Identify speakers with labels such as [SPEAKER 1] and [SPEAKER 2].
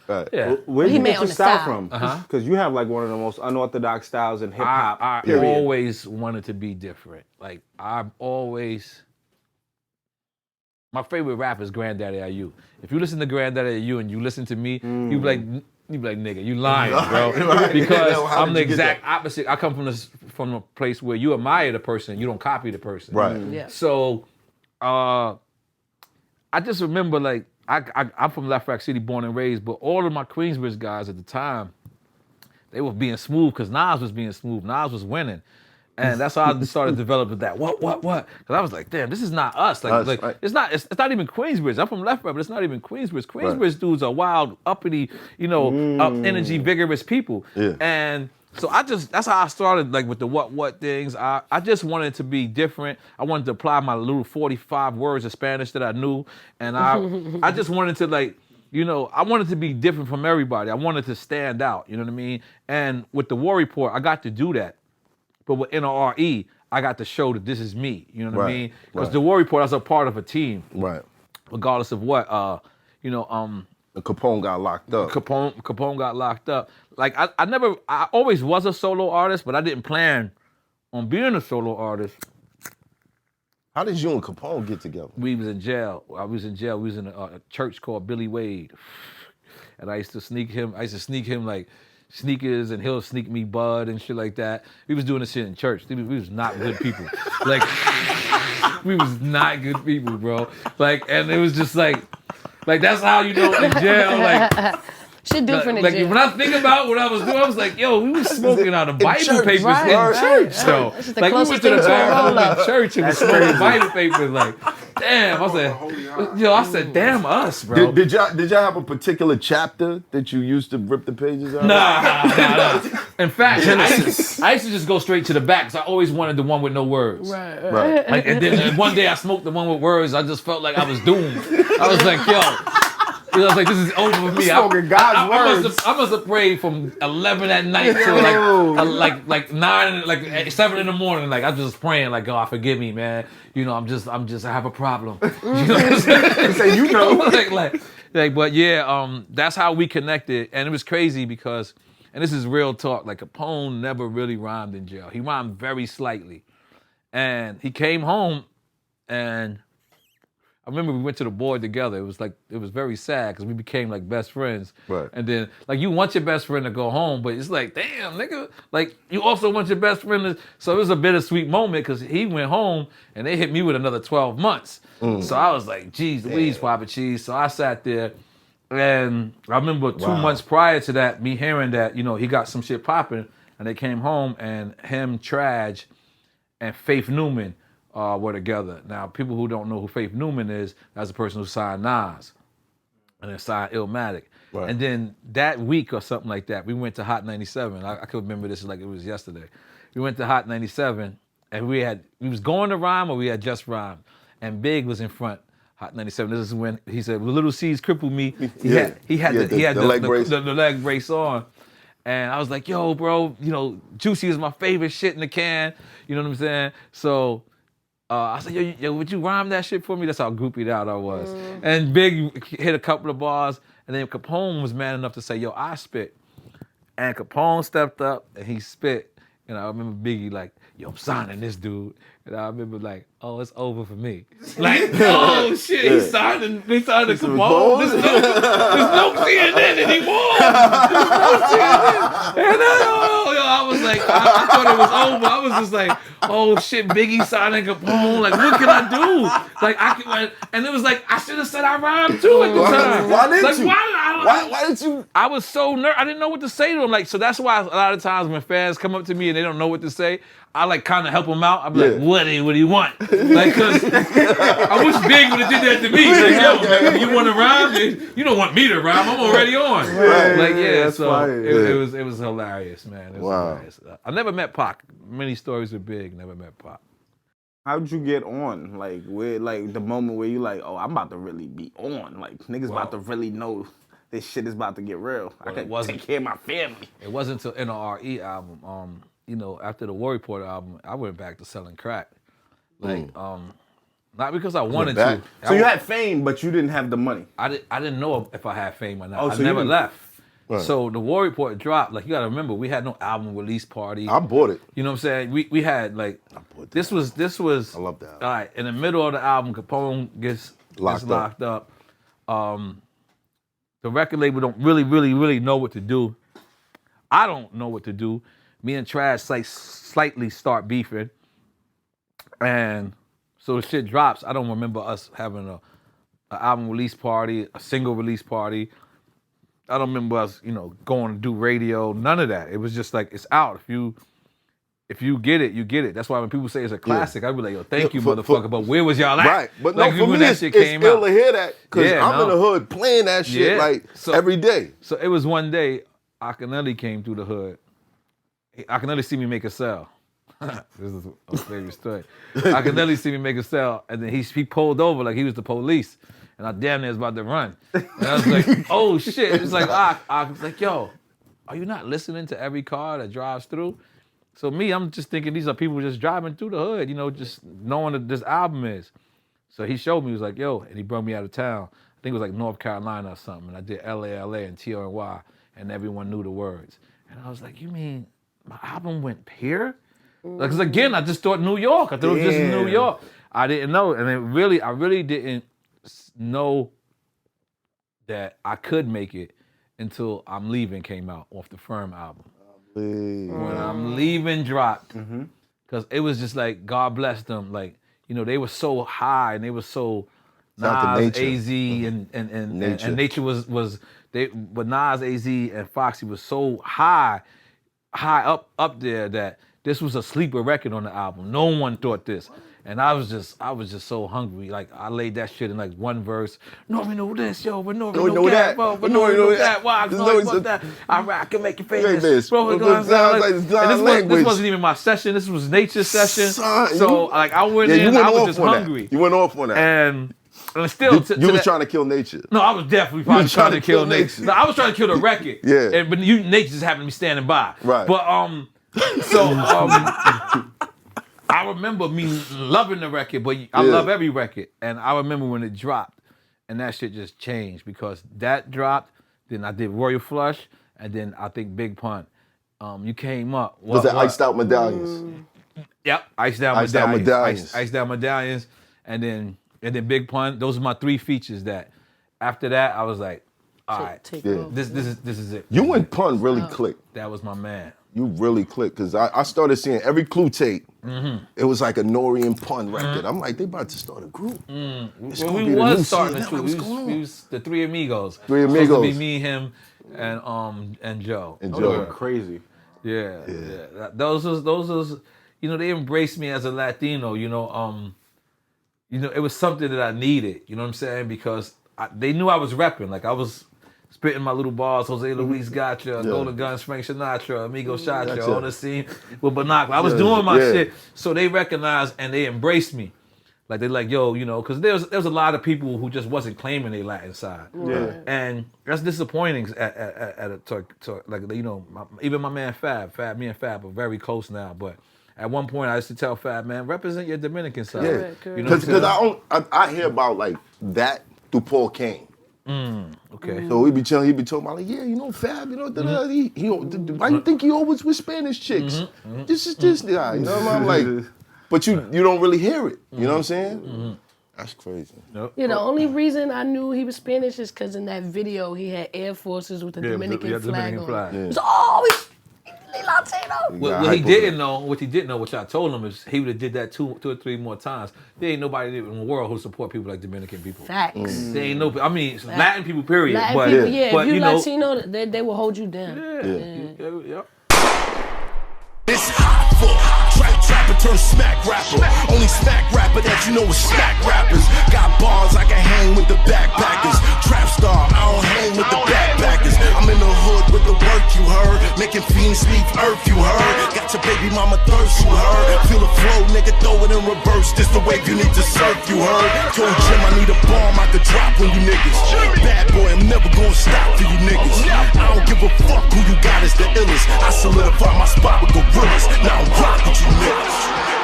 [SPEAKER 1] Right.
[SPEAKER 2] Yeah.
[SPEAKER 3] Where'd
[SPEAKER 4] He
[SPEAKER 3] you
[SPEAKER 4] made
[SPEAKER 3] get
[SPEAKER 4] on
[SPEAKER 3] your
[SPEAKER 4] the
[SPEAKER 3] style
[SPEAKER 4] style.
[SPEAKER 3] from? Because you have like one of the most unorthodox styles in hip hop.
[SPEAKER 2] I
[SPEAKER 3] Period.
[SPEAKER 2] always wanted to be different. Like I've always. My favorite rapper is Granddaddy IU. If you listen to Granddaddy IU and you listen to me, you be like, nigga, you lying, bro.
[SPEAKER 1] Right.
[SPEAKER 2] Because
[SPEAKER 1] How
[SPEAKER 2] I'm
[SPEAKER 1] did
[SPEAKER 2] the
[SPEAKER 1] you get
[SPEAKER 2] exact
[SPEAKER 1] that?
[SPEAKER 2] opposite. I come from a place where you admire the person, you don't copy the person.
[SPEAKER 1] Right.
[SPEAKER 4] Yeah.
[SPEAKER 2] So, I just remember like I'm from Left Rack City, born and raised, but all of my Queensbridge guys at the time, they were being smooth because Nas was being smooth. Nas was winning. And that's how I started developing that. What? Because I was like, damn, this is not us. Like
[SPEAKER 1] Right.
[SPEAKER 2] it's not even Queensbridge. I'm from Left Rack, but it's not even Queensbridge. Queensbridge dudes are wild, uppity, up energy, vigorous people.
[SPEAKER 1] Yeah.
[SPEAKER 2] And so that's how I started, like with the what things. I just wanted to be different. I wanted to apply my little 45 words of Spanish that I knew. And I just wanted to I wanted to be different from everybody. I wanted to stand out, you know what I mean? And with the War Report, I got to do that. But with NRE, I got to show that this is me, you know what I
[SPEAKER 1] Right,
[SPEAKER 2] mean? Because
[SPEAKER 1] right.
[SPEAKER 2] the War Report, I was a part of a team,
[SPEAKER 1] Right.
[SPEAKER 2] regardless of what,
[SPEAKER 1] And Capone got locked up.
[SPEAKER 2] Capone got locked up. Like I always was a solo artist, but I didn't plan on being a solo artist.
[SPEAKER 1] How did you and Capone get together?
[SPEAKER 2] We was in jail. I was in jail. We was in a church called Billy Wade. And I used to sneak him like sneakers, and he'll sneak me bud and shit like that. We was doing this shit in church. We was not good people. Like, we was not good people, bro. Like, and it was just like that's how you know in jail, like.
[SPEAKER 4] Shit different
[SPEAKER 2] Like
[SPEAKER 4] in jail.
[SPEAKER 2] when I think about what I was doing, I was like, yo, we was smoking out of Bible
[SPEAKER 1] church,
[SPEAKER 2] papers
[SPEAKER 4] right,
[SPEAKER 2] in
[SPEAKER 4] right,
[SPEAKER 2] church.
[SPEAKER 4] right.
[SPEAKER 2] So
[SPEAKER 4] That's the
[SPEAKER 2] like we went
[SPEAKER 4] closest
[SPEAKER 2] to the
[SPEAKER 4] thing to a
[SPEAKER 2] bathroom
[SPEAKER 4] roll-up.
[SPEAKER 2] in church and was smoking Bible papers. Like, damn, I said, damn us, bro.
[SPEAKER 1] Did y'all have a particular chapter that you used to rip the pages out?
[SPEAKER 2] Nah. In fact, I used to just go straight to the back because I always wanted the one with no words.
[SPEAKER 1] Right.
[SPEAKER 2] Like, and then one day I smoked the one with words. I just felt like I was doomed. I was like, yo. I was like, this is over for me.
[SPEAKER 3] Smoking God's words.
[SPEAKER 2] I must have prayed from 11 at night to like 9, like 7 in the morning. Like I'm just praying, like God forgive me, man. You know, I have a problem. You know what I'm saying?
[SPEAKER 3] Say, you know.
[SPEAKER 2] But yeah, that's how we connected, and it was crazy because, and this is real talk. Like Capone never really rhymed in jail. He rhymed very slightly, and he came home, and I remember we went to the board together. It was very sad because we became like best friends.
[SPEAKER 1] Right.
[SPEAKER 2] And then like you want your best friend to go home, but it's like, damn, nigga, like you also want your best friend to. So it was a bittersweet moment because he went home and they hit me with another 12 months. So I was like, geez, Louise, Papa Cheese. So I sat there, and I remember 2 months prior to that, me hearing that he got some shit popping, and they came home and him, Traj, and Faith Newman were together. Now, people who don't know who Faith Newman is, that's the person who signed Nas and then signed Illmatic.
[SPEAKER 1] Right.
[SPEAKER 2] And then that week or something like that, we went to Hot 97. I could remember this like it was yesterday. We went to Hot 97, and we was going to rhyme or we had just rhymed. And Big was in front, Hot 97. This is when he said, well, Little C's crippled me. He had the leg brace on. And I was like, yo, bro, Juicy is my favorite shit in the can. You know what I'm saying? So I said, yo, would you rhyme that shit for me? That's how groupied out I was. And Big hit a couple of bars, and then Capone was man enough to say, yo, I spit. And Capone stepped up, and he spit. And I remember Biggie like, yo, I'm signing this dude. And I remember like, oh, it's over for me. Like, oh shit, he signed Capone. There's no CNN anymore. And I was like, I thought it was over. I was just like, oh shit, Biggie signing Capone. Like, what can I do? Like, and it was like, I should have said I rhymed too at the time.
[SPEAKER 1] Why didn't you?
[SPEAKER 2] Why didn't you? I was so nervous. I didn't know what to say to him. Like, so that's why a lot of times when fans come up to me and they don't know what to say, I like kind of help them out. I'm like, what do you want? Like, cause I wish Big would have did that to me. Like, yo, man, you want to rhyme? You don't want me to rhyme. I'm already on.
[SPEAKER 3] Right.
[SPEAKER 2] Like, yeah.
[SPEAKER 3] That's
[SPEAKER 2] So
[SPEAKER 3] fire.
[SPEAKER 2] it was hilarious, man. It was
[SPEAKER 1] Wow.
[SPEAKER 2] hilarious. I never met Pac. Many stories with Big. Never met Pac.
[SPEAKER 3] How'd you get on? Like, where, like the moment where you like, oh, I'm about to really be on. Like, niggas about to really know this shit is about to get real. I can take care of my family.
[SPEAKER 2] It wasn't until NRE album. After the War Report album, I went back to selling crack. Like, Not because I wanted
[SPEAKER 1] back.
[SPEAKER 2] to.
[SPEAKER 3] So you had fame, but you didn't have the money.
[SPEAKER 2] I didn't know if I had fame or not.
[SPEAKER 3] Oh,
[SPEAKER 2] I
[SPEAKER 3] so
[SPEAKER 2] never
[SPEAKER 3] you-
[SPEAKER 2] left.
[SPEAKER 1] Right.
[SPEAKER 2] So the War Report dropped. Like, you got to remember, we had no album release party.
[SPEAKER 1] I bought it.
[SPEAKER 2] You know what I'm saying? We had like this was
[SPEAKER 1] I love that.
[SPEAKER 2] All right, in the middle of the album, Capone gets locked up. The record label don't really know what to do. I don't know what to do. Me and Trash slightly start beefing, and so the shit drops. I don't remember us having a album release party, a single release party. I don't remember us, going to do radio. None of that. It was just like, it's out. If you get it, you get it. That's why when people say it's a classic, I'd be like, yo, thank you, motherfucker. But where was y'all at?
[SPEAKER 1] Right, but
[SPEAKER 2] like,
[SPEAKER 1] no, for me,
[SPEAKER 2] that
[SPEAKER 1] it's
[SPEAKER 2] shit came
[SPEAKER 1] ill
[SPEAKER 2] out.
[SPEAKER 1] to hear that because
[SPEAKER 2] Yeah,
[SPEAKER 1] I'm in the hood playing that shit every day.
[SPEAKER 2] So it was one day, Akinelli came through the hood. Akinelli see me make a sell. This is a favorite story. Akinelli see me make a sell, and then he pulled over like he was the police. And I damn near was about to run. And I was like, oh shit. It's like, I was like, yo, are you not listening to every car that drives through? So me, I'm just thinking these are people just driving through the hood, just knowing that this album is. So he showed me, he was like, yo, and he brought me out of town. I think it was like North Carolina or something. And I did LA, and TRY, and everyone knew the words. And I was like, you mean my album went here? Like, 'cause again, I just thought New York. I thought it was just in New York. I didn't know. And I really didn't know that I could make it until I'm Leaving came out off the Firm album. When I'm Leaving dropped, because it was just like, God bless them. Like, they were so high and they were so Nas, AZ, and Nature was but Nas, AZ, and Foxy was so high up there that this was a sleeper record on the album. No one thought this. And I was just so hungry. Like, I laid that shit in like one verse. No, we know this, yo. But no, we know that. But no, we know that. Why? No, that. I can make you famous. Bro, this wasn't even my session. This was Nature's session. So like, I went in. I was just hungry.
[SPEAKER 1] You went off on that.
[SPEAKER 2] And still,
[SPEAKER 1] you was trying to kill Nature.
[SPEAKER 2] No, I was definitely probably trying to kill Nature. No, I was trying to kill the record.
[SPEAKER 1] Yeah.
[SPEAKER 2] But Nature just happened to be standing by.
[SPEAKER 1] Right.
[SPEAKER 2] But I remember me loving the record, but I love every record. And I remember when it dropped, and that shit just changed because that dropped. Then I did Royal Flush, and then I think Big Pun. You came up.
[SPEAKER 1] Was it Iced Out Medallions?
[SPEAKER 2] Yep, Iced Out Medallions. Iced Out Medallions, and then Big Pun. Those are my three features. That after that, I was like, all right, this is it.
[SPEAKER 1] You and Pun really clicked.
[SPEAKER 2] That was my man.
[SPEAKER 1] You really clicked because I started seeing every Clue tape. It was like a Nore and Pun record. I'm like, they about to start a group.
[SPEAKER 2] Well, we was starting a group. We was the Three Amigos.
[SPEAKER 1] Supposed
[SPEAKER 2] to be me, him, and Joe.
[SPEAKER 1] And Joe.
[SPEAKER 3] Crazy.
[SPEAKER 2] Yeah. Those was they embraced me as a Latino. It was something that I needed. You know what I'm saying? Because they knew I was repping. Like, I was spitting my little bars, Jose Luis Gotcha, Golden Guns, Frank Sinatra, Amigo Chacha, on the scene with Binocle. I was doing my shit. So they recognized and they embraced me. Like, they're like, yo, because there's a lot of people who just wasn't claiming their Latin side.
[SPEAKER 3] Yeah.
[SPEAKER 2] And that's disappointing even my man Fab, me and Fab are very close now, but at one point I used to tell Fab, man, represent your Dominican side.
[SPEAKER 1] Yeah.
[SPEAKER 2] Because
[SPEAKER 1] I hear about like that through Paul Kane.
[SPEAKER 2] Okay.
[SPEAKER 1] So he be talking about like, Fab, why you think he always with Spanish chicks? This is this guy, you know what I'm like? But you don't really hear it, you know what I'm saying? That's crazy.
[SPEAKER 4] Nope. The only reason I knew he was Spanish is because in that video he had Air Forces with the Dominican flag on.
[SPEAKER 1] Yeah.
[SPEAKER 4] It was always Latino.
[SPEAKER 2] What he didn't know, which I told him, is he would have did that two or three more times. There ain't nobody in the world who support people like Dominican people.
[SPEAKER 4] Facts.
[SPEAKER 2] There ain't no. I mean, Latin people, period.
[SPEAKER 4] Latin people, if you Latino, they will hold you down.
[SPEAKER 2] Yeah.
[SPEAKER 5] It's Hoffa, trapper turn smack rapper. Only smack rapper that you know is smack rappers. Got bars I can hang with the backpackers. Trap star, I don't hang with the backpackers. I'm in the hood with the work you heard. Making fiends leave earth you heard. Got your baby mama thirst you heard. Feel the flow, nigga, throw it in reverse. This the wave you need to surf you heard. Told Jim I need a bomb I could drop on you niggas. Bad boy, I'm never gonna stop for you niggas. I don't give a fuck who you got is the illest. I solidify my spot with gorillas. Now I'm rock with you niggas.